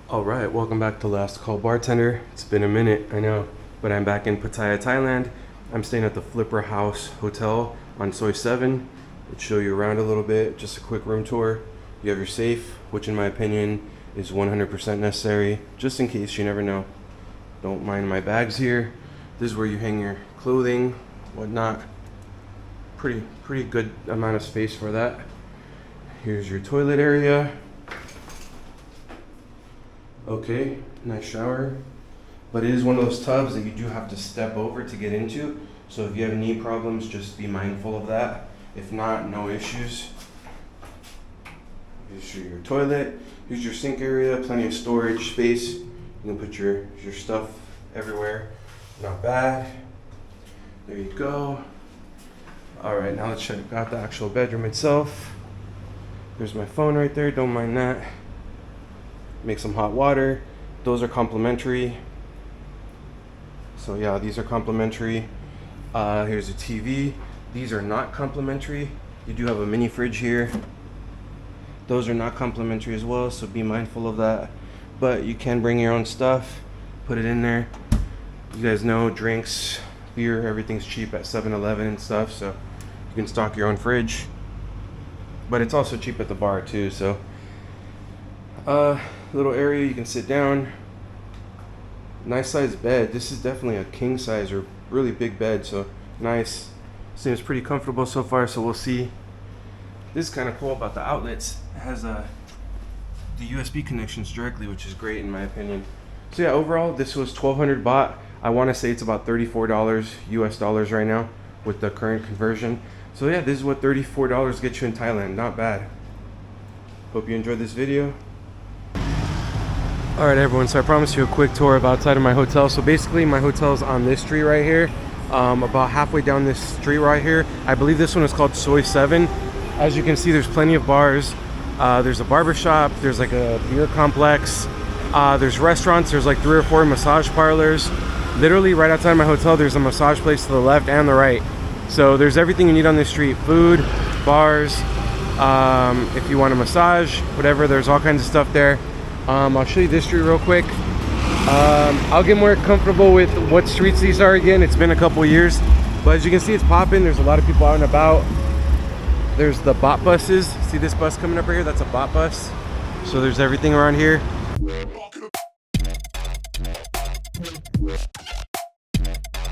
Alright, welcome back to Last Call Bartender. It's been a minute, I know, but I'm back in Pattaya, Thailand. I'm staying at the Flipper House Hotel on Soi 7. I'll show you around a little bit, just a quick room tour. You have your safe, which in my opinion is 100% necessary, just in case, you never know. Don't mind my bags here. This is where you hang your clothing, whatnot. Pretty good amount of space for that. Here's your toilet area. Okay, nice shower. But it is one of those tubs that you do have to step over to get into. So if you have knee problems, just be mindful of that. If not, no issues. Here's your toilet. Here's your sink area, plenty of storage space. You can put your stuff everywhere. Not bad. There you go. All right, now let's check out the actual bedroom itself. There's my phone right there, don't mind that. Make some hot water. Those are complimentary. So yeah, these are complimentary. Here's a TV. These are not complimentary. You do have a mini fridge here. Those are not complimentary as well, so be mindful of that. But you can bring your own stuff, put it in there. You guys know drinks, beer, everything's cheap at 7-Eleven and stuff, so you can stock your own fridge. But it's also cheap at the bar too, so. Little area you can sit down. Nice size bed. This is definitely a king size or really big bed, so nice. Seems pretty comfortable so far, so we'll see. This is kind of cool about the outlets. It has the USB connections directly, which is great in my opinion. So yeah, overall this was 1,200 baht. I want to say it's about $34 US dollars right now with the current conversion. So yeah, this is what $34 gets you in Thailand. Not bad. Hope you enjoyed this video. Alright everyone, so I promised you a quick tour of outside of my hotel. So basically my hotel's on this street right here, about halfway down this street right here. I believe this one is called Soi 7. As you can see, there's plenty of bars. There's a barber shop, there's like a beer complex, there's restaurants, there's like 3 or 4 massage parlors. Literally right outside my hotel there's a massage place to the left and the right. So there's everything you need on this street. Food, bars, if you want a massage, whatever, there's all kinds of stuff there. I'll show you this street real quick. I'll get more comfortable with what streets these are again. It's been a couple years, but as you can see, it's popping. There's a lot of people out and about. There's the Baht Busses. See this bus coming up right here? That's a Baht bus. So there's everything around here.